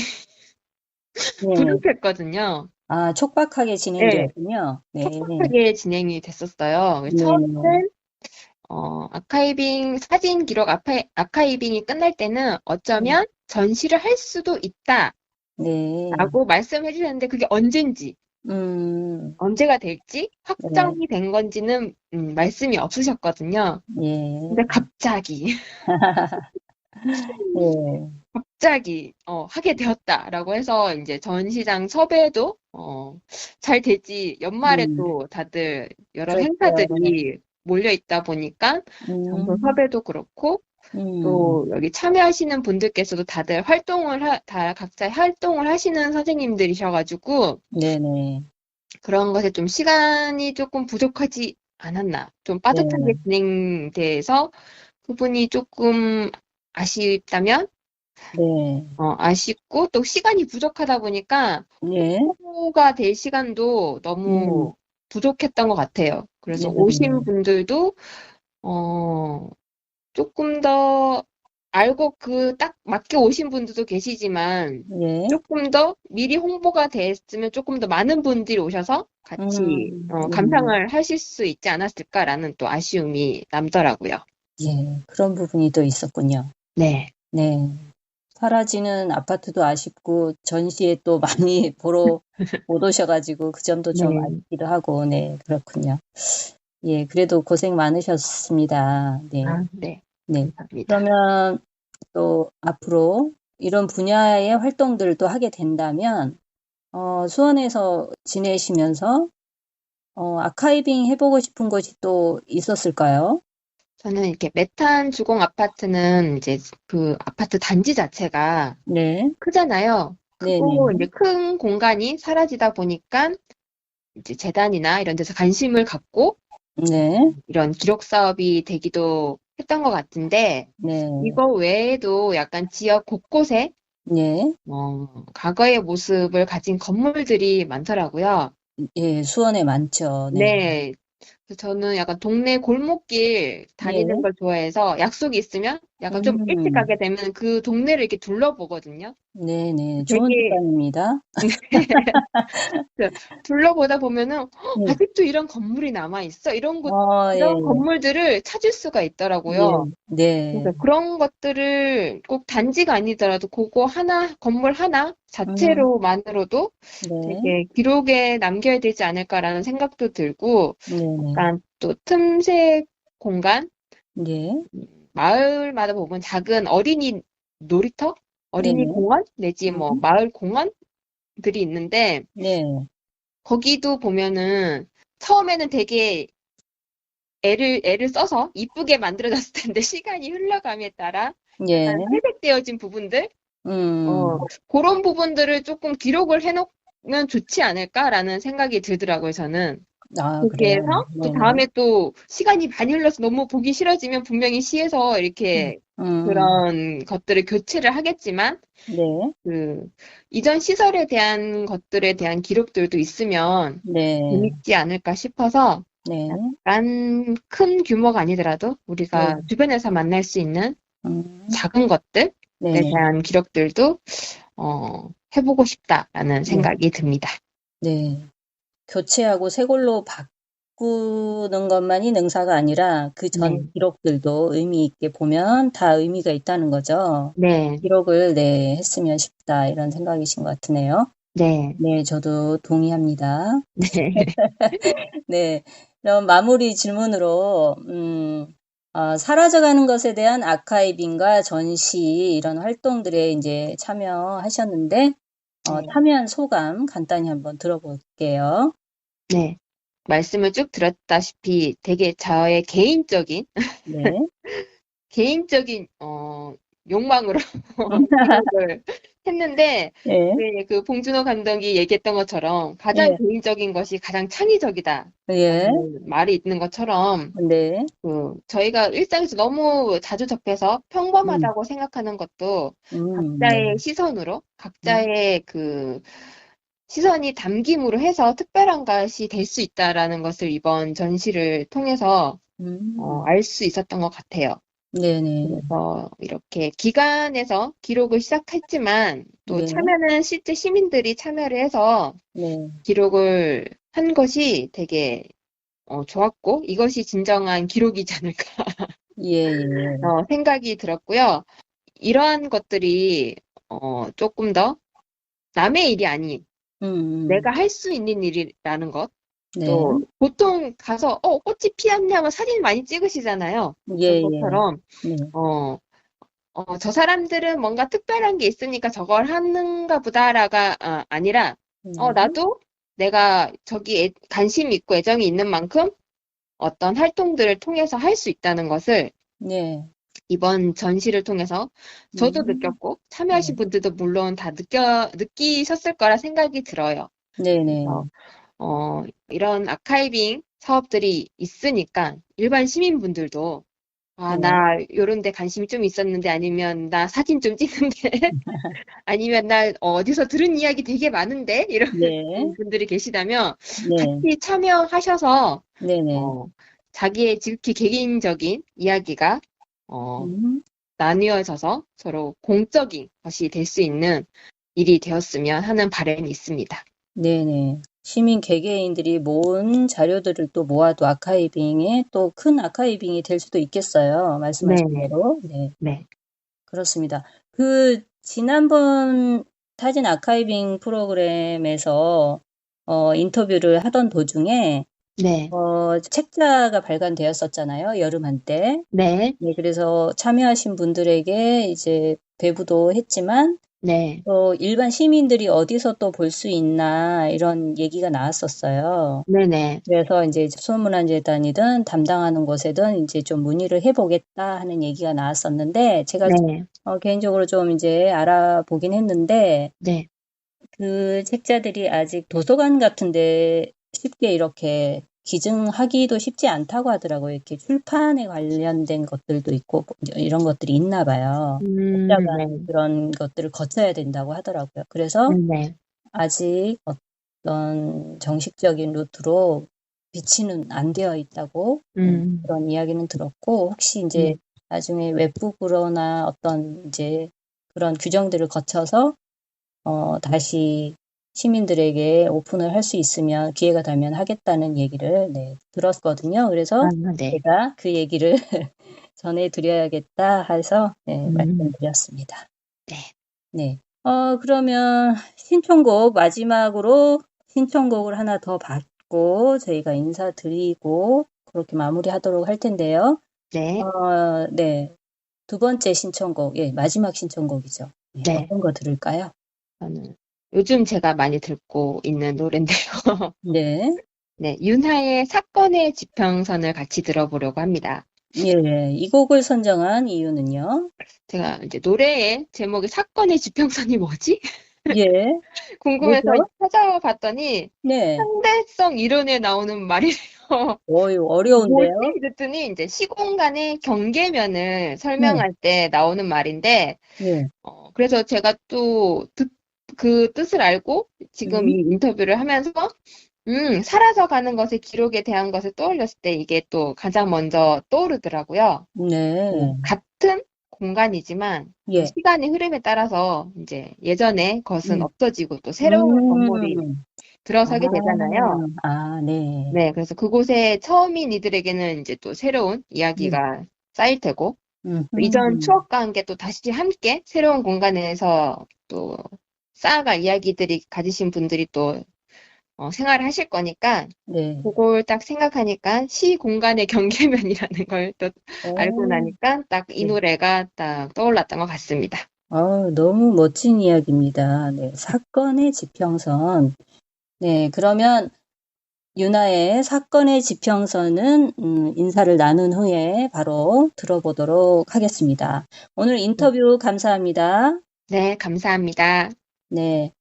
네. 부족했거든요. 아, 촉박하게 네, 진행되었군요. 네. 촉박하게 진행이 됐었어요. 네네. 처음에는 사진 기록 아카이빙이 끝날 때는 어쩌면 전시를 할 수도 있다라고 네. 말씀해 주셨는데 그게 언젠지, 음, 언제가 될지 네. 확정이 된 건지는 말씀이 없으셨거든요. 예. 근데 갑자기 예. 하게 되었다라고 해서 이제 전시장 섭외도 잘 되지 연말에 음, 또 다들 여러 그렇죠. 행사들이 몰려 있다 보니까 장소 음, 섭외도 그렇고 음, 또 여기 참여하시는 분들께서도 다들 다 각자 활동을 하시는 선생님들이셔가지고 네네. 그런 것에 좀 시간이 조금 부족하지 않았나. 좀 빠듯하게 네. 진행돼서 그분이 조금 아쉽다면 네. 아쉽고 또 시간이 부족하다 보니까 예. 홍보가 될 시간도 음, 너무 부족했던 것 같아요. 그래서 오신 네네. 분들도 조금 더 알고 그 딱 맞게 오신 분들도 계시지만 예. 조금 더 미리 홍보가 됐으면 조금 더 많은 분들이 오셔서 같이 예. 감상을 하실 수 있지 않았을까라는 또 아쉬움이 남더라고요. 예. 그런 부분이 또 있었군요. 네. 네. 사라지는 아파트도 아쉽고, 전시에 또 많이 보러 못 오셔가지고, 그 점도 좀 네. 아쉽기도 하고, 네. 그렇군요. 예. 그래도 고생 많으셨습니다. 네. 아, 네. 네. 감사합니다. 그러면 또 앞으로 이런 분야의 활동들도 하게 된다면, 수원에서 지내시면서, 아카이빙 해보고 싶은 것이 또 있었을까요? 저는 이렇게 메탄 주공 아파트는 이제 그 아파트 단지 자체가 네, 크잖아요. 크고 네네, 이제 큰 공간이 사라지다 보니까 이제 재단이나 이런 데서 관심을 갖고 네, 이런 기록 사업이 되기도 했던 것 같은데 네, 이거 외에도 약간 지역 곳곳에 네. 과거의 모습을 가진 건물들이 많더라고요. 예, 수원에 많죠. 네. 네. 그래서 저는 약간 동네 골목길 네. 다니는 걸 좋아해서 약속이 있으면 약간 좀 일찍 가게 되면 그 동네를 이렇게 둘러보거든요. 네네. 좋은 되게 습관입니다. 그 둘러보다 보면은 네. 아직도 이런 건물이 남아 있어. 예, 이런 건물들을 찾을 수가 예. 있더라고요. 네. 그래서 그런 것들을 꼭 단지가 아니더라도 그거 하나, 건물 하나 음, 자체로만으로도 네. 되게 기록에 남겨야 되지 않을까라는 생각도 들고, 네네. 약간 또 틈새 공간, 네. 마을마다 보면 작은 어린이 놀이터? 어린이 네네. 공원? 내지 뭐 음, 마을 공원들이 있는데, 네. 거기도 보면은 처음에는 되게 애를 써서 이쁘게 만들어졌을 텐데 시간이 흘러감에 따라 예. 약간 퇴색되어진 부분들, 음, 그런 부분들을 조금 기록을 해놓으면 좋지 않을까라는 생각이 들더라고요, 저는. 아, 그렇게 그래요. 해서 또 네네. 다음에 또 시간이 많이 흘러서 너무 보기 싫어지면 분명히 시에서 음, 이렇게 음, 그런 것들을 교체를 하겠지만, 네. 그, 이전 시설에 대한 것들에 대한 기록들도 있으면 네. 재밌지 않을까 싶어서 네. 약간 큰 규모가 아니더라도 네. 우리가 주변에서 만날 수 있는 음, 작은 것들에 네네. 대한 기록들도 해보고 싶다라는 네. 생각이 듭니다. 네. 교체하고 새 걸로 바꾸는 것만이 능사가 아니라 그 전 네, 기록들도 의미 있게 보면 다 의미가 있다는 거죠. 네, 기록을 네, 했으면 싶다 이런 생각이신 것 같으네요. 네, 네, 저도 동의합니다. 네, 네, 그럼 마무리 질문으로 사라져가는 것에 대한 아카이빙과 전시 이런 활동들에 이제 참여하셨는데 네, 참여한 소감 간단히 한번 들어볼게요. 네. 말씀을 쭉 들었다시피 되게 저의 네. 개인적인 욕망으로 기록을 했는데 예, 네, 그 봉준호 감독이 얘기했던 것처럼 가장 예, 개인적인 것이 가장 창의적이다라는 예, 말이 있는 것처럼 네, 저희가 일상에서 너무 자주 접해서 음, 평범하다고 생각하는 것도 네, 각자의 시선으로 음, 각자의 그 시선이 담김으로 해서 특별한 것이 될 수 있다라는 것을 이번 전시를 통해서 음, 알 수 있었던 것 같아요. 네네, 그래서 이렇게 기관에서 기록을 시작했지만 또 네, 참여는 실제 시민들이 참여를 해서 네, 기록을 한 것이 되게 좋았고 이것이 진정한 기록이지 않을까 예, 예, 생각이 들었고요. 이러한 것들이 조금 더 남의 일이 아닌 음, 내가 할 수 있는 일이라는 것. 네, 또 보통 가서 꽃이 피었네 하면 사진 많이 찍으시잖아요. 예, 그런 예, 것처럼 네, 어, 저 사람들은 뭔가 특별한 게 있으니까 저걸 하는가 보다라가 아니라 네, 나도 내가 저기 관심 있고 애정이 있는 만큼 어떤 활동들을 통해서 할 수 있다는 것을 네, 이번 전시를 통해서 저도 느꼈고 참여하신 네, 분들도 물론 다 느끼셨을 거라 생각이 들어요. 네, 그래서 네, 이런 아카이빙 사업들이 있으니까 일반 시민분들도 네, 나 요런 데 관심이 좀 있었는데 아니면 나 사진 좀 찍는데 아니면 나 어디서 들은 이야기 되게 많은데 이런 네, 분들이 계시다면 네, 같이 참여하셔서 네, 네, 어, 자기의 지극히 개인적인 이야기가 어, 음, 나뉘어져서 서로 공적인 것이 될 수 있는 일이 되었으면 하는 바람이 있습니다. 네, 네. 시민 개개인들이 모은 자료들을 또 모아도 아카이빙에 또 큰 아카이빙이 될 수도 있겠어요. 말씀하신 네, 대로. 네. 네, 그렇습니다. 지난번 사진 아카이빙 프로그램에서 인터뷰를 하던 도중에 네, 책자가 발간되었었잖아요. 여름 한때. 네, 네, 그래서 참여하신 분들에게 이제 배부도 했지만 네, 일반 시민들이 어디서 또 볼 수 있나 이런 얘기가 나왔었어요. 네, 네, 그래서 이제 수원문화재단이든 담당하는 곳에든 이제 좀 문의를 해보겠다 하는 얘기가 나왔었는데 제가 네, 개인적으로 좀 이제 알아보긴 했는데 네, 그 책자들이 아직 도서관 같은데 쉽게 이렇게 기증하기도 쉽지 않다고 하더라고요. 이렇게 출판에 관련된 것들도 있고 이런 것들이 있나 봐요. 복잡한 네. 그런 것들을 거쳐야 된다고 하더라고요. 그래서 네. 아직 어떤 정식적인 루트로 비치는 안 되어 있다고 그런 이야기는 들었고, 혹시 이제 나중에 웹북으로나 어떤 이제 그런 규정들을 거쳐서 다시 시민들에게 오픈을 할 수 있으면 기회가 되면 하겠다는 얘기를 들었거든요. 그래서 네. 제가 그 얘기를 전해드려야겠다 해서 말씀드렸습니다. 네. 네. 그러면 신청곡 마지막으로 신청곡을 하나 더 받고 저희가 인사드리고 그렇게 마무리하도록 할 텐데요. 네. 네. 두 번째 신청곡, 마지막 신청곡이죠. 네. 어떤 거 들을까요? 저는 요즘 제가 많이 듣고 있는 노래인데요. 네. 네, 윤하의 사건의 지평선을 같이 들어보려고 합니다. 예, 이 곡을 선정한 이유는요? 제가 이제 노래의 제목이 사건의 지평선이 뭐지? 예, 궁금해서 뭐죠? 찾아봤더니 네. 상대성 이론에 나오는 말이래요. 어려운데요? 뭐지? 이랬더니 이제 시공간의 경계면을 네. 설명할 때 나오는 말인데, 예. 그래서 제가 또 그 뜻을 알고 지금 이 인터뷰를 하면서 살아서 가는 것의 기록에 대한 것을 떠올렸을 때 이게 또 가장 먼저 떠오르더라고요. 네. 같은 공간이지만 예. 시간의 흐름에 따라서 이제 예전의 것은 없어지고 또 새로운 건물이 들어서게 되잖아요. 네. 네, 그래서 그곳에 처음인 이들에게는 이제 또 새로운 이야기가 쌓일 테고, 이전 추억과 함께 또 다시 함께 새로운 공간에서 또 쌓아갈 이야기들이 가지신 분들이 또 생활을 하실 거니까, 네. 그걸 딱 생각하니까 시 공간의 경계면이라는 걸 또 알고 나니까 딱 이 네. 노래가 딱 떠올랐던 것 같습니다. 너무 멋진 이야기입니다. 네. 사건의 지평선. 네. 그러면 윤하의 사건의 지평선은 인사를 나눈 후에 바로 들어보도록 하겠습니다. 오늘 인터뷰 감사합니다. 네, 감사합니다. 네.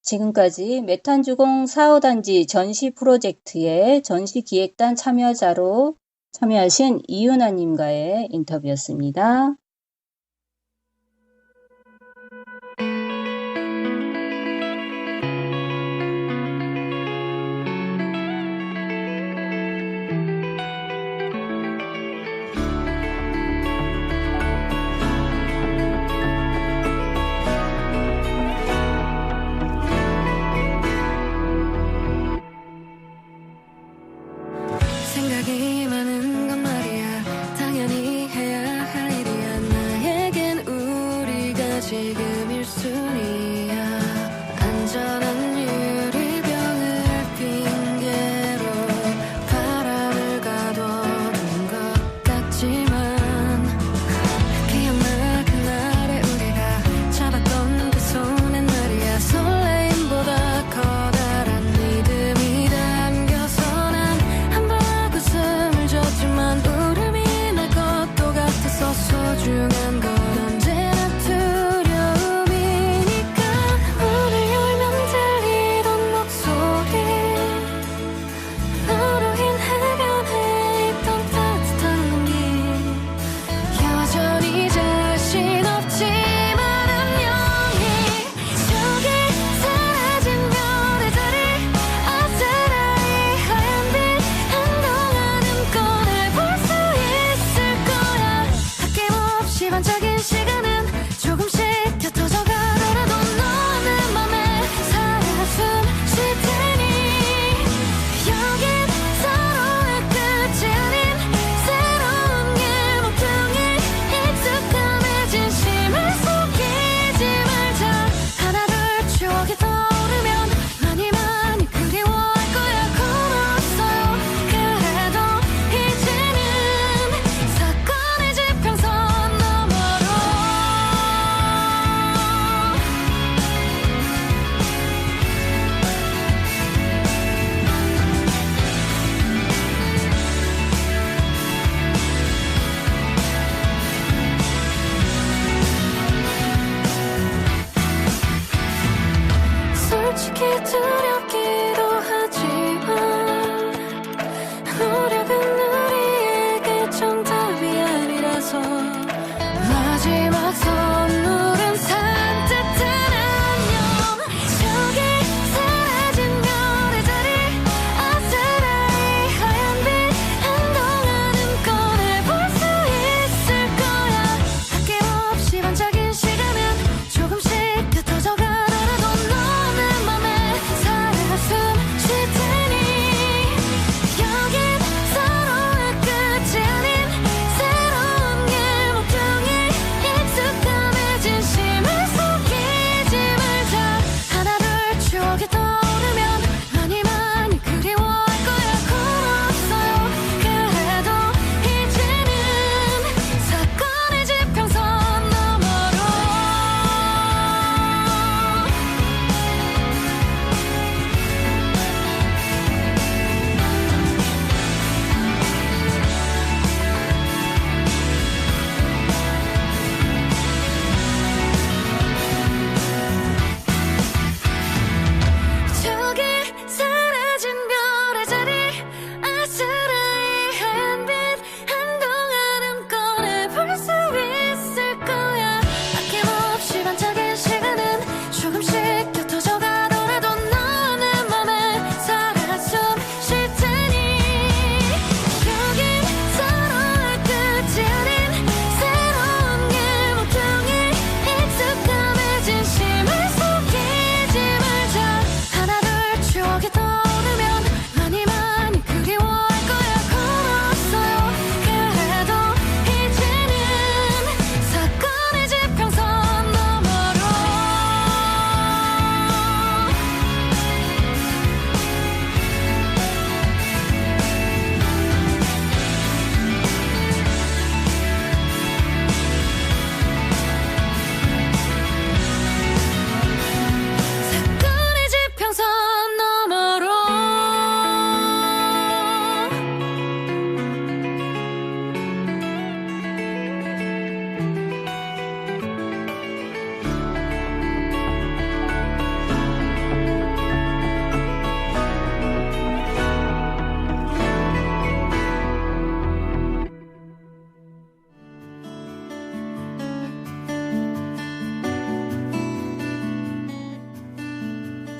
지금까지 메탄주공 4호단지 전시 프로젝트의 전시기획단 참여자로 참여하신 이윤아님과의 인터뷰였습니다. 생각이 많은 건 말이야 당연히 해야 할 일이야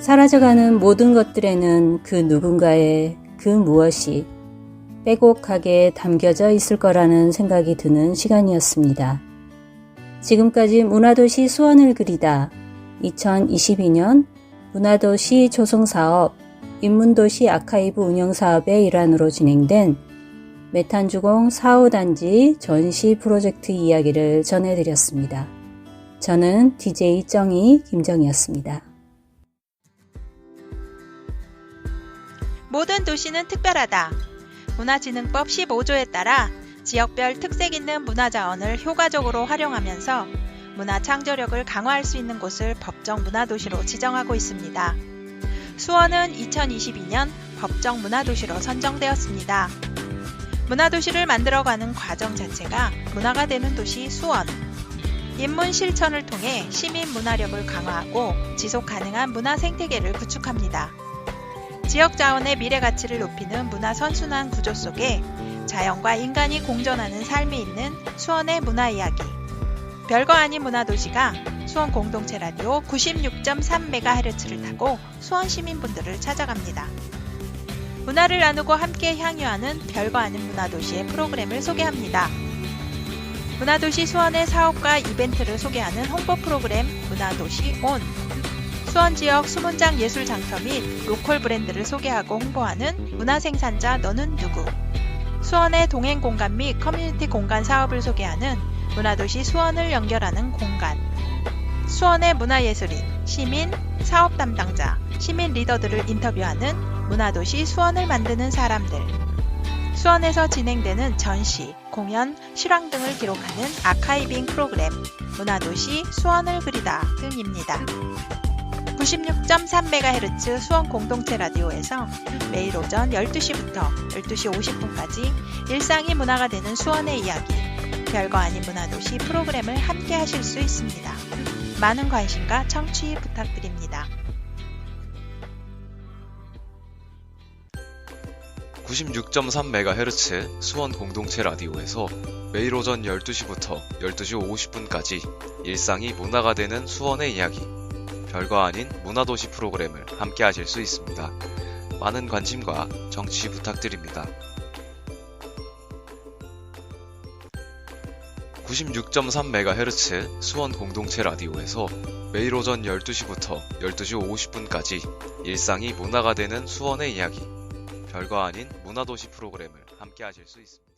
사라져가는 모든 것들에는 그 누군가의 그 무엇이 빼곡하게 담겨져 있을 거라는 생각이 드는 시간이었습니다. 지금까지 문화도시 수원을 그리다 2022년 문화도시 조성사업 인문도시 아카이브 운영사업의 일환으로 진행된 메탄주공 4호단지 전시 프로젝트 이야기를 전해드렸습니다. 저는 DJ 정희 김정희였습니다. 모든 도시는 특별하다. 문화진흥법 15조에 따라 지역별 특색 있는 문화자원을 효과적으로 활용하면서 문화 창조력을 강화할 수 있는 곳을 법정 문화도시로 지정하고 있습니다. 수원은 2022년 법정 문화도시로 선정되었습니다. 문화도시를 만들어가는 과정 자체가 문화가 되는 도시 수원. 인문 실천을 통해 시민 문화력을 강화하고 지속 가능한 문화 생태계를 구축합니다. 지역 자원의 미래 가치를 높이는 문화 선순환 구조 속에 자연과 인간이 공존하는 삶이 있는 수원의 문화 이야기. 별거 아닌 문화도시가 수원 공동체 라디오 96.3MHz를 타고 수원 시민분들을 찾아갑니다. 문화를 나누고 함께 향유하는 별거 아닌 문화도시의 프로그램을 소개합니다. 문화도시 수원의 사업과 이벤트를 소개하는 홍보 프로그램 문화도시 온. 수원 지역 수문장 예술 장터 및 로컬 브랜드를 소개하고 홍보하는 문화생산자 너는 누구. 수원의 동행 공간 및 커뮤니티 공간 사업을 소개하는 문화도시 수원을 연결하는 공간. 수원의 문화예술인, 시민, 사업 담당자, 시민 리더들을 인터뷰하는 문화도시 수원을 만드는 사람들. 수원에서 진행되는 전시, 공연, 실황 등을 기록하는 아카이빙 프로그램 문화도시 수원을 그리다 등입니다. 96.3MHz 수원 공동체 라디오에서 매일 오전 12시부터 12시 50분까지 일상이 문화가 되는 수원의 이야기, 별거 아닌 문화도시 프로그램을 함께 하실 수 있습니다. 많은 관심과 청취 부탁드립니다. 96.3MHz 수원 공동체 라디오에서 매일 오전 12시부터 12시 50분까지 일상이 문화가 되는 수원의 이야기, 별거 아닌 문화도시 프로그램을 함께 하실 수 있습니다. 많은 관심과 정치 부탁드립니다. 96.3MHz 수원 공동체 라디오에서 매일 오전 12시부터 12시 50분까지 일상이 문화가 되는 수원의 이야기, 별거 아닌 문화도시 프로그램을 함께 하실 수 있습니다.